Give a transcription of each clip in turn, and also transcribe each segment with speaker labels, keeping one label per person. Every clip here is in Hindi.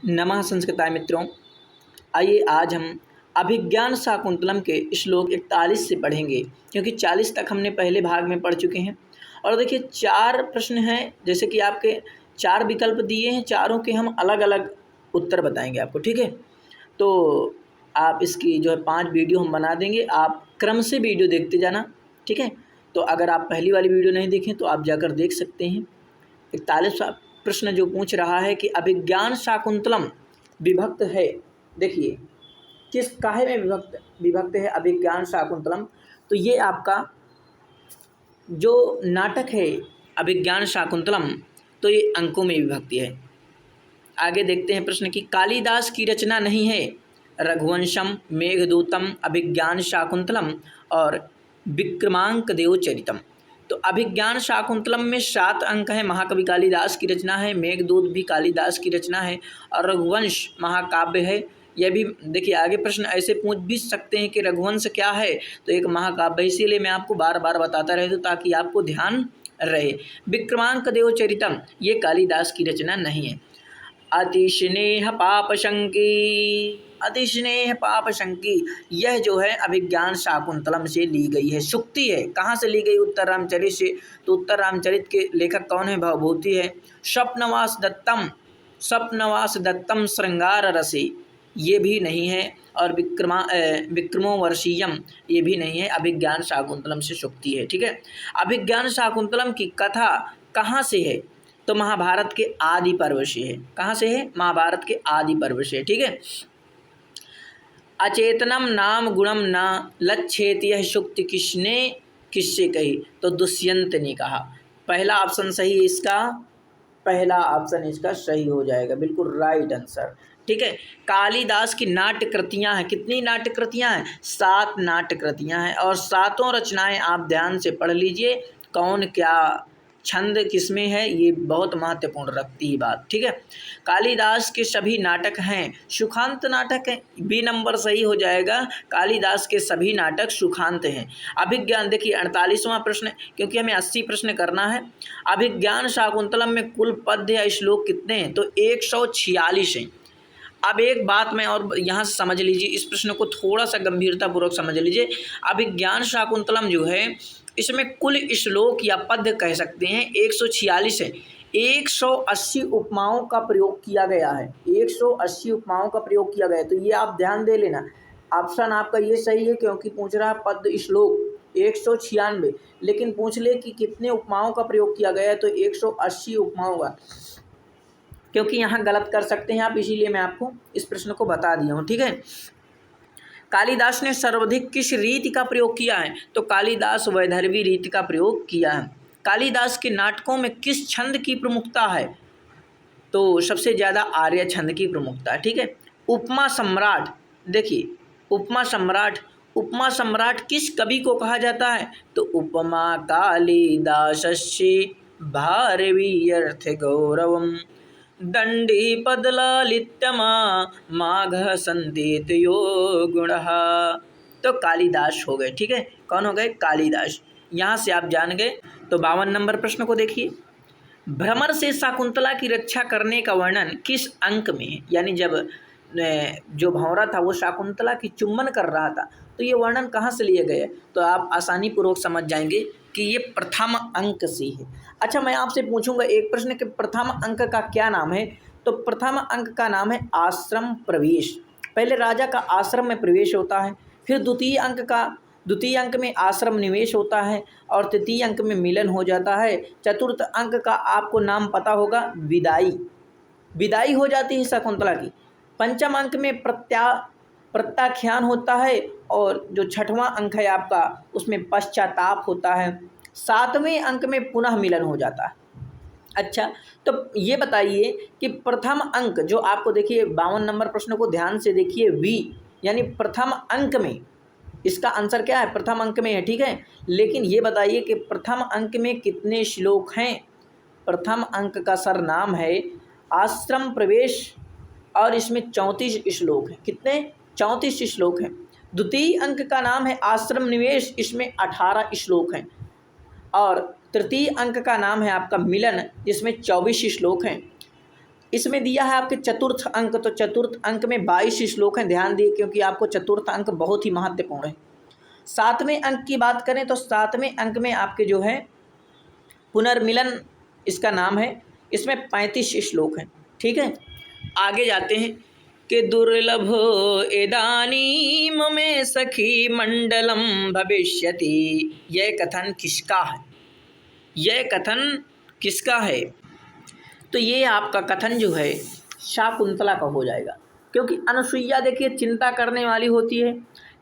Speaker 1: नमः संस्कृताय मित्रों। आइए आज हम अभिज्ञान शाकुंतलम के श्लोक 41 से पढ़ेंगे, क्योंकि 40 तक हमने पहले भाग में पढ़ चुके हैं। और देखिए 4 प्रश्न हैं, जैसे कि आपके 4 विकल्प दिए हैं, चारों के हम अलग अलग उत्तर बताएंगे आपको, ठीक है। तो आप इसकी जो है 5 वीडियो हम बना देंगे, आप क्रम से वीडियो देखते जाना, ठीक है। तो अगर आप पहली वाली वीडियो नहीं देखें तो आप जाकर देख सकते हैं। 41वां प्रश्न जो पूछ रहा है कि अभिज्ञान शाकुंतलम विभक्त है, देखिए किस काहे में विभक्त है अभिज्ञान शाकुंतलम। तो ये आपका जो नाटक है अभिज्ञान शाकुंतलम, तो ये अंकों में विभक्ति है। आगे देखते हैं प्रश्न की कालिदास की रचना नहीं है रघुवंशम, मेघदूतम, अभिज्ञान शाकुंतलम और विक्रमांक देवचरितम। तो अभिज्ञान शाकुंतलम में 7 अंक हैं, महाकवि कालिदास की रचना है, मेघदूत भी कालिदास की रचना है और रघुवंश महाकाव्य है। यह भी देखिए आगे प्रश्न ऐसे पूछ भी सकते हैं कि रघुवंश क्या है, तो एक महाकाव्य है, इसीलिए मैं आपको बार बार बताता रहता हूँ ताकि आपको ध्यान रहे। विक्रमांक देवचरितम ये कालिदास की रचना नहीं है। अतिस्नेह पापशंकी यह जो है अभिज्ञान शाकुंतलम से ली गई है, शुक्ति है। कहाँ से ली गई? उत्तर रामचरित से। तो उत्तर रामचरित के लेखक कौन है? भवभूति है। स्वप्नवास दत्तम श्रृंगार रसी ये भी नहीं है, और विक्रमोर्वशीयम ये भी नहीं है। अभिज्ञान शाकुंतलम से शुक्ति है, ठीक है। अभिज्ञान शाकुंतलम की कथा कहाँ से है? तो महाभारत के आदि पर्व से है। कहाँ से है? महाभारत के आदि पर्व से, ठीक है। अचेतनम नाम गुणम न लच्छेत यह शुक्ति किससे कही? तो दुष्यंत ने कहा। पहला ऑप्शन सही है इसका, पहला ऑप्शन इसका सही हो जाएगा, बिल्कुल राइट आंसर, ठीक है। कालिदास की नाट्य कृतियाँ हैं, कितनी नाट्य कृतियाँ हैं? 7 नाट्य कृतियाँ हैं, और 7 रचनाएं आप ध्यान से पढ़ लीजिए, कौन क्या छंद किसमें है ये बहुत महत्वपूर्ण रखती है बात, ठीक है। कालिदास के सभी नाटक हैं सुखांत नाटक हैं, बी नंबर सही हो जाएगा। कालिदास के सभी नाटक सुखांत हैं। अभिज्ञान देखिए 48वां प्रश्न, क्योंकि हमें 80 प्रश्न करना है। अभिज्ञान शाकुंतलम में कुल पद्य या श्लोक कितने हैं? तो 146 हैं। अब एक बात मैं और यहाँ से समझ लीजिए, इस प्रश्न को थोड़ा सा गंभीरतापूर्वक समझ लीजिए। अभिज्ञान शाकुंतलम जो है इसमें कुल श्लोक या पद्य कह सकते हैं 146 है। 180 उपमाओं का प्रयोग किया गया है, 180 उपमाओं का प्रयोग किया गया है। तो ये आप ध्यान दे लेना, ऑप्शन आपका ये सही है, क्योंकि पूछ रहा है पद्य श्लोक 196, लेकिन पूछ ले कि कितने उपमाओं का प्रयोग किया गया है, तो 180 उपमाओं का, क्योंकि यहाँ गलत कर सकते हैं आप, इसीलिए मैं आपको इस प्रश्न को बता दिया हूँ, ठीक है। कालिदास ने सर्वाधिक किस रीति का प्रयोग किया है? तो कालिदास वैदर्भी रीति का प्रयोग किया है। कालिदास के नाटकों में किस छंद की प्रमुखता है? तो सबसे ज़्यादा आर्य छंद की प्रमुखता है, ठीक है। उपमा सम्राट, देखिए उपमा सम्राट किस कवि को कहा जाता है? तो उपमा कालिदासस्य भारवी अर्थ गौरवम दंडी पदलालित्यमा माघ संदेत यो गुणः। तो कालिदास हो गए, ठीक है। कौन हो गए? कालिदास। यहाँ से आप जान गए। तो 52 नंबर प्रश्न को देखिए, भ्रमर से शाकुंतला की रक्षा करने का वर्णन किस अंक में है? यानी जब जो भंवरा था वो शाकुंतला की चुम्बन कर रहा था, तो ये वर्णन कहाँ से लिए गए? तो आप आसानी पूर्वक समझ जाएंगे कि ये प्रथम अंक से है। अच्छा, मैं आपसे पूछूंगा एक प्रश्न कि प्रथम अंक का क्या नाम है? तो प्रथम अंक का नाम है आश्रम प्रवेश। पहले राजा का आश्रम में प्रवेश होता है, फिर द्वितीय अंक में आश्रम निवेश होता है, और तृतीय अंक में मिलन हो जाता है। चतुर्थ अंक का आपको नाम पता होगा, विदाई हो जाती है शकुंतला की। पंचम अंक में प्रत्याख्यान होता है, और जो छठवां अंक है आपका उसमें पश्चाताप होता है। 7वें अंक में पुनः मिलन हो जाता है। अच्छा, तो ये बताइए कि प्रथम अंक जो आपको देखिए 52 नंबर प्रश्न को ध्यान से देखिए, वी यानी प्रथम अंक में, इसका आंसर क्या है? प्रथम अंक में है, ठीक है। लेकिन ये बताइए कि प्रथम अंक में कितने श्लोक हैं? प्रथम अंक का सरनाम है आश्रम प्रवेश, और इसमें 34 श्लोक हैं। कितने? 34 श्लोक हैं। द्वितीय अंक का नाम है आश्रम निवेश, इसमें 18 श्लोक हैं, और तृतीय अंक का नाम है आपका मिलन, जिसमें 24 श्लोक हैं। इसमें दिया है आपके चतुर्थ अंक, तो चतुर्थ अंक में 22 श्लोक हैं, ध्यान दिए क्योंकि आपको चतुर्थ अंक बहुत ही महत्वपूर्ण है। सातवें अंक की बात करें तो सातवें अंक में आपके जो है पुनर्मिलन इसका नाम है, इसमें 35 श्लोक हैं। ठीक है, आगे जाते हैं कि दुर्लभ इदानीम में सखी मंडलम भविष्यति, यह कथन किसका है? यह कथन किसका है? तो ये आपका कथन जो है शाकुंतला का हो जाएगा, क्योंकि अनुसुईया देखिए चिंता करने वाली होती है।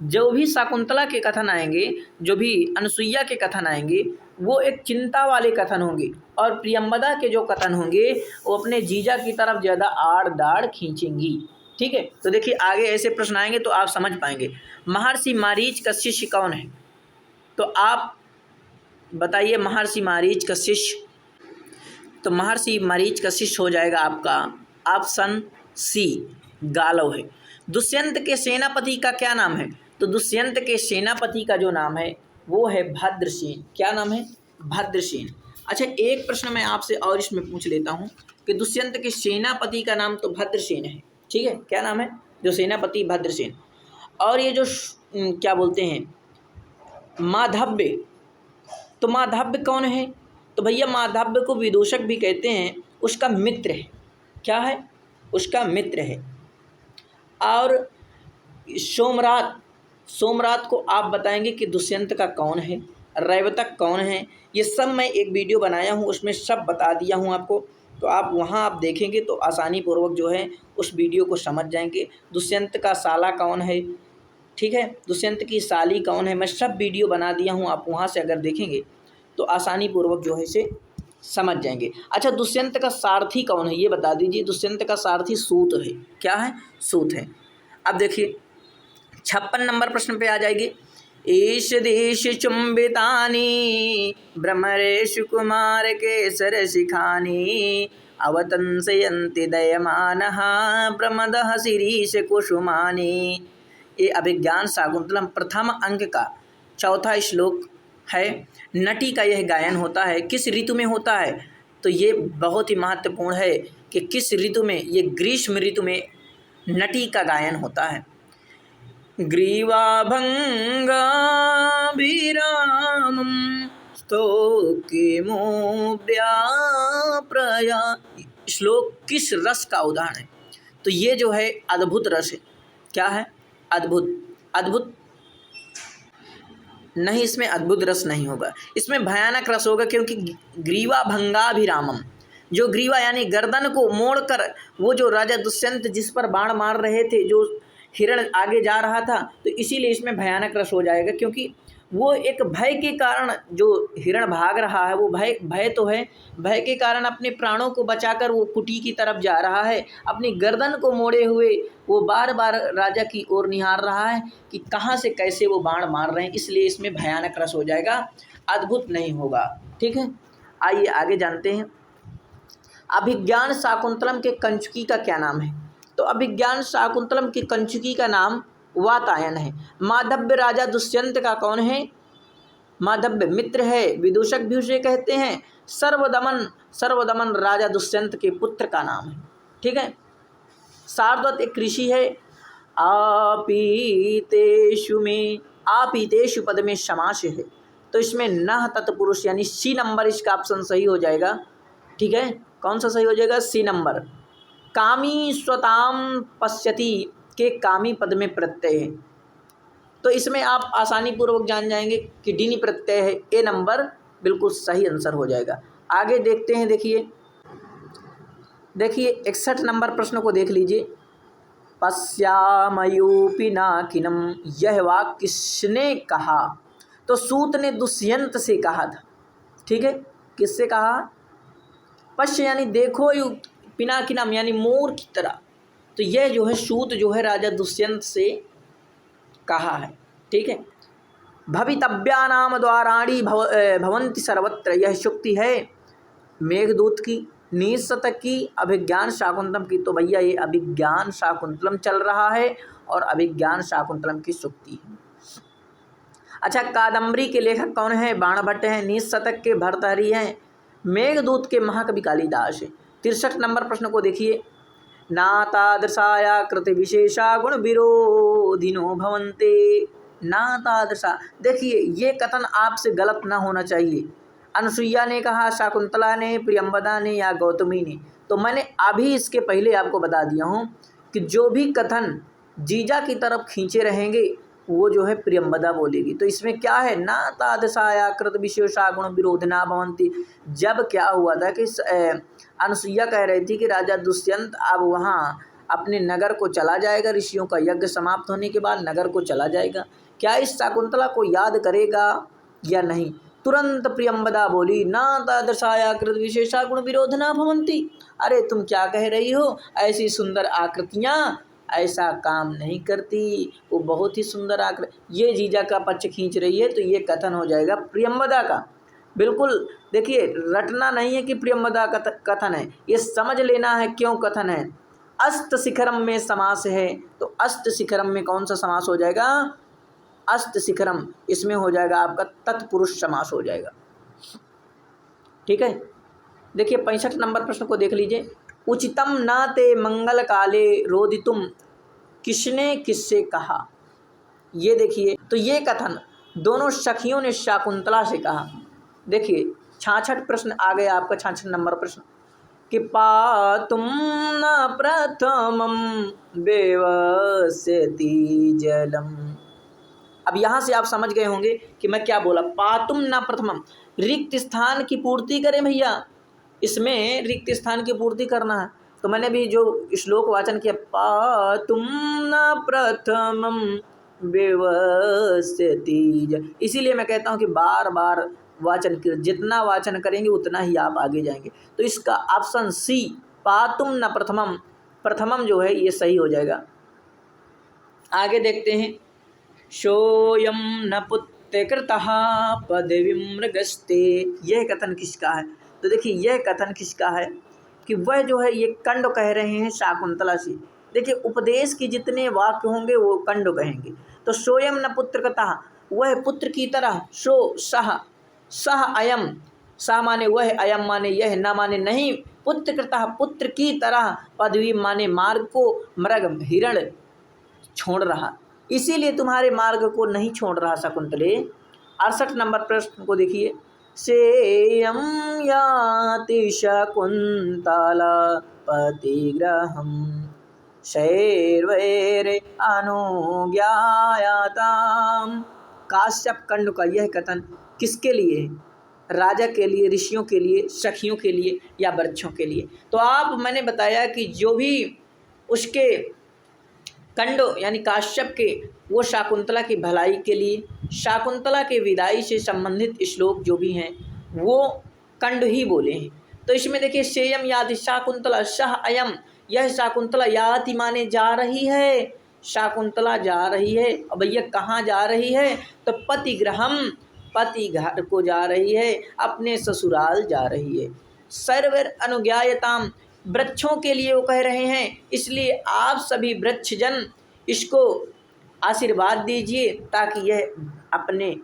Speaker 1: जो भी शाकुंतला के कथन आएंगे, जो भी अनुसुईया के कथन आएंगे, वो एक चिंता वाले कथन होंगे, और प्रियंवदा के जो कथन होंगे वो अपने जीजा की तरफ ज़्यादा आड़ दाड़ खींचेंगी। ठीक है, तो देखिए आगे ऐसे प्रश्न आएंगे तो आप समझ पाएंगे। महर्षि मारीच का शिष्य कौन है? तो आप बताइए महर्षि मारीच का शिष्य। तो महर्षि मारीच का शिष्य हो जाएगा आपका ऑप्शन सी, गालव है। दुष्यंत के सेनापति का क्या नाम है? तो दुष्यंत के सेनापति का जो नाम है वो है भद्रसेन। क्या नाम है? भद्रसेन। अच्छा, एक प्रश्न मैं आपसे और इसमें पूछ लेता हूँ कि दुष्यंत के सेनापति का नाम तो भद्रसेन है। ठीक है, क्या नाम है? जो सेनापति भद्रसेन। और ये जो क्या बोलते हैं माधव्य, तो माधव्य कौन है? तो भैया माधव्य को विदूषक भी कहते हैं, उसका मित्र है। क्या है? उसका मित्र है। और सोमरात, सोमरात को आप बताएंगे कि दुष्यंत का कौन है, रैवतक कौन है, ये सब मैं एक वीडियो बनाया हूँ, उसमें सब बता दिया हूँ आपको। तो आप वहाँ आप देखेंगे तो आसानी पूर्वक जो है उस वीडियो को समझ जाएंगे। दुष्यंत का साला कौन है, ठीक है, दुष्यंत की साली कौन है, मैं सब वीडियो बना दिया हूँ। आप वहाँ से अगर देखेंगे तो आसानी पूर्वक जो है इसे समझ जाएंगे। अच्छा, दुष्यंत का सारथी कौन है ये बता दीजिए। दुष्यंत का सारथी सूत है। क्या है? सूत है। अब देखिए 56 नंबर प्रश्न पे आ जाएगी। ईश देश चुंबितानी भ्रमरेशु कुमार केसर शिखानी अवतंसयन्ति दयमानः प्रमदः शिरीष कुसुमानी। ये अभिज्ञान शाकुंतलम प्रथम अंक का चौथा श्लोक है। नटी का यह गायन होता है, किस ऋतु में होता है? तो ये बहुत ही महत्वपूर्ण है कि किस ऋतु में, ये ग्रीष्म ऋतु में नटी का गायन होता है। ग्रीवाभंगाभिरामं स्तोकिमो व्याप्रया, श्लोक किस रस का उदाहरण है? तो ये जो है अद्भुत रस है। क्या है? अद्भुत। अद्भुत नहीं, इसमें अद्भुत रस नहीं होगा, इसमें भयानक रस होगा, क्योंकि ग्रीवा भंगाभिरामम, जो ग्रीवा यानी गर्दन को मोड़कर वो जो राजा दुष्यंत जिस पर बाण मार रहे थे, जो हिरण आगे जा रहा था, तो इसीलिए इसमें भयानक रस हो जाएगा, क्योंकि वो एक भय के कारण जो हिरण भाग रहा है, वो भय तो है, भय के कारण अपने प्राणों को बचाकर वो कुटी की तरफ जा रहा है, अपनी गर्दन को मोड़े हुए वो बार बार राजा की ओर निहार रहा है कि कहाँ से कैसे वो बाण मार रहे हैं, इसलिए इसमें भयानक रस हो जाएगा, अद्भुत नहीं होगा। ठीक है, आइए आगे जानते हैं। अभिज्ञान शाकुंतलम के कंचुकी का क्या नाम है? तो अभिज्ञान शाकुंतलम की कंचुकी का नाम वातायन है। माधव्य राजा दुष्यंत का कौन है? माधव्य मित्र है, विदूषक भी उसे कहते हैं। सर्वदमन, सर्वदमन राजा दुष्यंत के पुत्र का नाम है। ठीक है, शार्दूल एक ऋषि है। आपीतेषु में, आपीतेषु पद में समास है, तो इसमें नह तत्पुरुष यानी सी नंबर इसका ऑप्शन सही हो जाएगा। ठीक है, कौन सा सही हो जाएगा? See number. कामी स्वताम पश्यति के कामी पद में प्रत्यय है, तो इसमें आप आसानी पूर्वक जान जाएंगे कि डिनी प्रत्यय है। ए नंबर बिल्कुल सही आंसर हो जाएगा। आगे देखते हैं। देखिए 61 नंबर प्रश्न को देख लीजिए। पश्यामयूपिनाकिनम, यह वाक्य किसने कहा? तो सूत ने दुष्यंत से कहा था। ठीक है, किससे कहा? पश्य यानी देखो, पिनाकिनम यानी मोर की तरह, तो यह जो है सूत जो है राजा दुष्यंत से कहा है। ठीक है, भवितव्यानाम द्वाराणी भवन्ति सर्वत्र, यह शुक्ति है मेघदूत की, निशतक की, अभिज्ञान शाकुंतलम की। तो भैया ये अभिज्ञान शाकुंतलम चल रहा है और अभिज्ञान शाकुंतलम की शुक्ति है। अच्छा, कादम्बरी के लेखक कौन है? बाणभट्ट हैं। निशतक के भर्तहरि हैं। मेघदूत के महाकवि कालिदास है। 63 नंबर प्रश्न को देखिए, नातादृशाया कृत विशेषा गुण विरोधिनो भवन्ते। नातादृशा, देखिए ये कथन आपसे गलत ना होना चाहिए। अनुसुईया ने कहा, शाकुंतला ने, प्रियंवदा ने या गौतमी ने। तो मैंने अभी इसके पहले आपको बता दिया हूँ कि जो भी कथन जीजा की तरफ खींचे रहेंगे वो जो है प्रियंवदा बोलेगी। तो इसमें क्या है, ना तादृशाया कृत विशेषा गुण विरोधना भवन्ति। जब क्या हुआ था कि अनुसुईया कह रही थी कि राजा दुष्यंत अब वहाँ अपने नगर को चला जाएगा, ऋषियों का यज्ञ समाप्त होने के बाद नगर को चला जाएगा, क्या इस शाकुंतला को याद करेगा या नहीं। तुरंत प्रियंवदा बोली, ना तादृशाया कृत विशेषा गुण विरोधना भवन्ति। अरे तुम क्या कह रही हो, ऐसी सुंदर आकृतियाँ ऐसा काम नहीं करती, वो बहुत ही सुंदर आकृति। ये जीजा का पक्ष खींच रही है, तो ये कथन हो जाएगा प्रियंवदा का। बिल्कुल देखिए, रटना नहीं है कि प्रियंवदा का कथन है, ये समझ लेना है क्यों कथन है। अस्त शिखरम में समास है, तो अस्त शिखरम में कौन सा समास हो जाएगा, अस्त शिखरम, इसमें हो जाएगा आपका तत्पुरुष समास हो जाएगा। ठीक है, देखिए 65 नंबर प्रश्न को देख लीजिए, उचितम न ते मंगल काले रोदितुम, किसने किससे कहा। ये देखिए, तो ये कथन दोनों सखियों ने शाकुंतला से कहा। देखिए 66 प्रश्न आ गया आपका, 66 नंबर प्रश्न कि पातुम न प्रथमम बेवस्यति जलम। अब यहाँ से आप समझ गए होंगे कि मैं क्या बोला, पातुम न प्रथमम, रिक्त स्थान की पूर्ति करें भैया, इसमें रिक्त स्थान की पूर्ति करना है। तो मैंने भी जो श्लोक वाचन किया, पातुम न प्रथमम बेवस्यति, इसीलिए मैं कहता हूँ कि बार बार वाचन कर, जितना वाचन करेंगे उतना ही आप आगे जाएंगे। तो इसका ऑप्शन सी, पातुम न प्रथमम, प्रथमम जो है ये सही हो जाएगा। आगे देखते हैं, सोयम न पुत्रकृतः पदवीं मृगस्ते, यह कथन किसका है। तो देखिए यह कथन किसका है कि वह जो है ये कंड कह रहे हैं शाकुंतला से। देखिए उपदेश की जितने वाक्य होंगे वो कंड कहेंगे। तो सोयम न पुत्रकृतः, वह पुत्र की तरह, सो सह, सह अयम, सह माने वह, अयम माने यह, न माने नहीं, पुत्रकृतः पुत्र की तरह, पदवी माने मार्ग को, मृग हिरण छोड़ रहा, इसीलिए तुम्हारे मार्ग को नहीं छोड़ रहा शकुंतले। 68 नंबर प्रश्न को देखिए, सेयं याति शकुंतला पतिग्रहं शैर्वैरे अनुज्ञायाताम्। काश्यप कंड का यह कथन किसके लिए है, राजा के लिए, ऋषियों के लिए, सखियों के लिए या वृक्षों के लिए। तो आप, मैंने बताया कि जो भी उसके कंडो यानी काश्यप के, वो शाकुंतला की भलाई के लिए, शाकुंतला के विदाई से संबंधित श्लोक जो भी हैं वो कंड ही बोले हैं। तो इसमें देखिए, सेयम याति शाकुंतला, सह अयम, यह शाकुंतला, याति माने जा रही है, शाकुंतला जा रही है। अब भैया कहाँ जा रही है, तो पतिगृहम, पति घर को जा रही है, अपने ससुराल जा रही है। सर्वर अनुज्ञायताम, वृक्षों के लिए वो कह रहे हैं, इसलिए आप सभी वृक्षजन इसको आशीर्वाद दीजिए ताकि यह अपने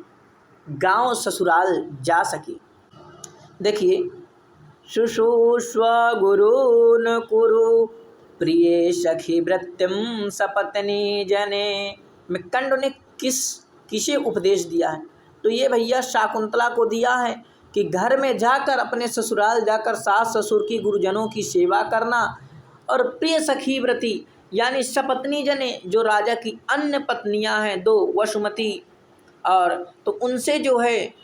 Speaker 1: गांव ससुराल जा सके। देखिए, शुश्रूष्व गुरून् कुरु प्रिय सखी वृत्तिम सपत्नी जने, में कंड ने किसे उपदेश दिया है, तो ये भैया शाकुंतला को दिया है कि घर में जाकर, अपने ससुराल जाकर सास ससुर की, गुरुजनों की सेवा करना, और प्रिय सखी व्रती यानी सपत्नी जने, जो राजा की अन्य पत्नियां हैं, 2 वसुमती, और तो उनसे जो है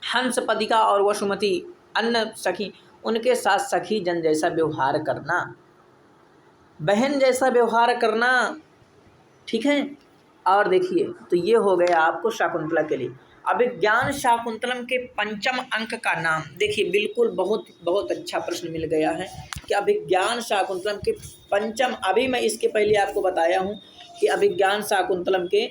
Speaker 1: हंसपदिका और वसुमती अन्य सखी, उनके साथ सखी जन जैसा व्यवहार करना, बहन जैसा व्यवहार करना। ठीक है, और देखिए, तो ये हो गया आपको शाकुंतला के लिए। अभिज्ञान शाकुंतलम के पंचम अंक का नाम देखिए, बिल्कुल बहुत बहुत अच्छा प्रश्न मिल गया है कि अभिज्ञान शाकुंतलम के पंचम, अभी मैं इसके पहले आपको बताया हूँ कि अभिज्ञान शाकुंतलम के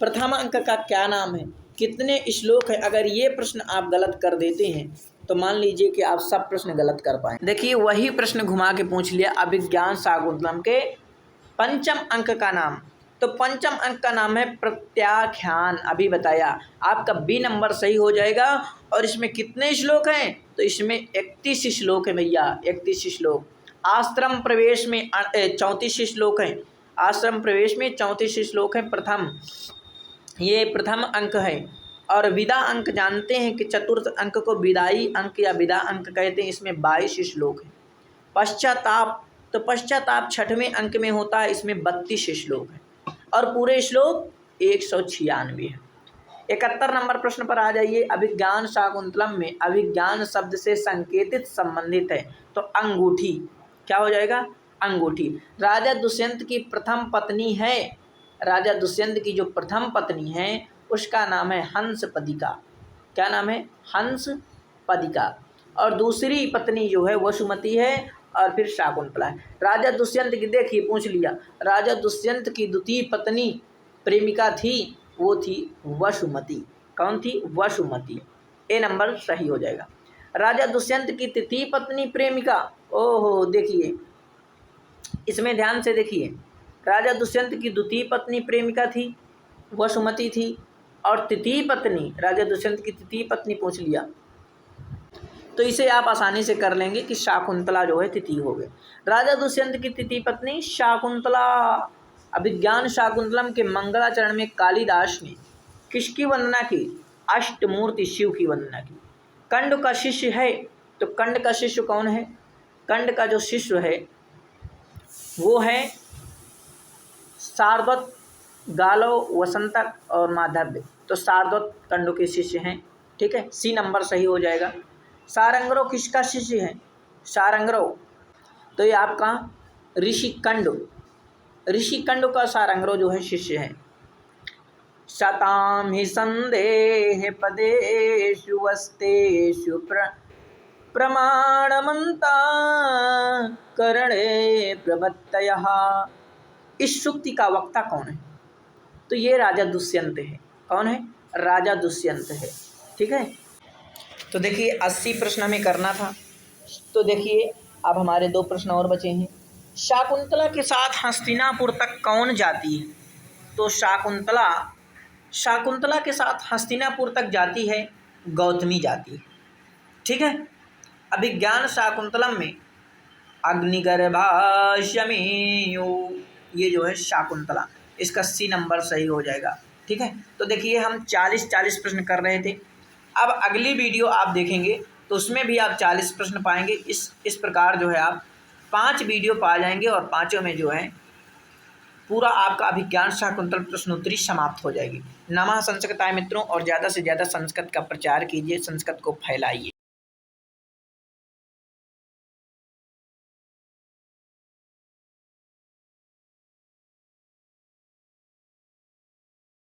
Speaker 1: प्रथम अंक का क्या नाम है, कितने श्लोक है। अगर ये प्रश्न आप गलत कर देते हैं तो मान लीजिए कि आप सब प्रश्न गलत कर पाए। देखिए वही प्रश्न घुमा के पूछ लिया, अभिज्ञान शाकुंतलम के पंचम अंक का नाम। तो पंचम अंक का नाम है प्रत्याख्यान, अभी बताया। आपका बी नंबर सही हो जाएगा। और इसमें कितने श्लोक हैं? तो इसमें 31 श्लोक है भैया, 31 श्लोक। आश्रम प्रवेश में 34 श्लोक हैं। आश्रम प्रवेश में 34 श्लोक हैं। प्रथम, ये प्रथम अंक है। और विदा अंक जानते हैं कि चतुर्थ अंक को विदाई अंक या विदा अंक कहते हैं। इसमें 22 श्लोक हैं। पश्चाताप, तो पश्चाताप छठवें अंक में होता है। इसमें 32 श्लोक हैं और पूरे श्लोक 196 हैं। 71 नंबर प्रश्न पर आ जाइए। अभिज्ञान शाकुंतलम में अभिज्ञान शब्द से संकेतित संबंधित है, तो अंगूठी क्या हो जाएगा? अंगूठी। राजा दुष्यंत की प्रथम पत्नी है, राजा दुष्यंत की जो प्रथम पत्नी है उसका नाम है हंसपदिका। क्या नाम है? हंसपदिका। और दूसरी पत्नी जो है वसुमती है और फिर शाकुंतला है। राजा दुष्यंत की, देखिए पूछ लिया, राजा दुष्यंत की द्वितीय पत्नी प्रेमिका थी, वो थी वसुमती। कौन थी? वसुमती। ए नंबर सही हो जाएगा। राजा दुष्यंत की तृतीय पत्नी प्रेमिका, ओहो देखिए इसमें ध्यान से देखिए, राजा दुष्यंत की द्वितीय पत्नी प्रेमिका थी, वसुमती थी। और तृतीय पत्नी, राजा दुष्यंत की तृतीय पत्नी पूछ लिया, तो इसे आप आसानी से कर लेंगे कि शाकुंतला जो है तृतीय हो गए। राजा दुष्यंत की तृतीय पत्नी शाकुंतला। अभिज्ञान शाकुंतलम के मंगलाचरण में कालिदास ने किसकी वंदना की? अष्टमूर्ति शिव की वंदना की। कंड का शिष्य है, तो कंड का शिष्य कौन है? कंड का जो शिष्य है वो है सारद्वत, गालव, वसंतक और माधव्य। तो सारद्वत कंडों के शिष्य हैं। ठीक है, सी नंबर सही हो जाएगा। सारंगरो किसका शिष्य है? सारंगरो, तो ये आपका ऋषि कंड का सारंगरो जो है शिष्य है। शताम ही संदेह पदेषु वस्तेषु प्रमाणमंता करणे प्रवत्तयः। इस सूक्ति का वक्ता कौन है? तो ये राजा दुष्यंत है। कौन है? राजा दुष्यंत है। ठीक है, तो देखिए 80 प्रश्न हमें करना था। तो देखिए अब हमारे 2 प्रश्न और बचे हैं। शाकुंतला के साथ हस्तिनापुर तक कौन जाती है? तो शाकुंतला के साथ हस्तिनापुर तक जाती है गौतमी जाती है। ठीक है, अभिज्ञान शाकुंतलम में अग्निगर्भाशमेयो, ये जो है शाकुंतला, इसका सी नंबर सही हो जाएगा। ठीक है, तो देखिए हम 40 प्रश्न कर रहे थे। अब अगली वीडियो आप देखेंगे तो उसमें भी आप 40 प्रश्न पाएंगे। इस प्रकार जो है आप 5 वीडियो पा जाएंगे और पाँचों में जो है पूरा आपका अभिज्ञान शाकुंतल प्रश्नोत्तरी समाप्त हो जाएगी। नमः संस्कृताय मित्रों, और ज़्यादा से ज़्यादा संस्कृत का प्रचार कीजिए, संस्कृत को फैलाइए।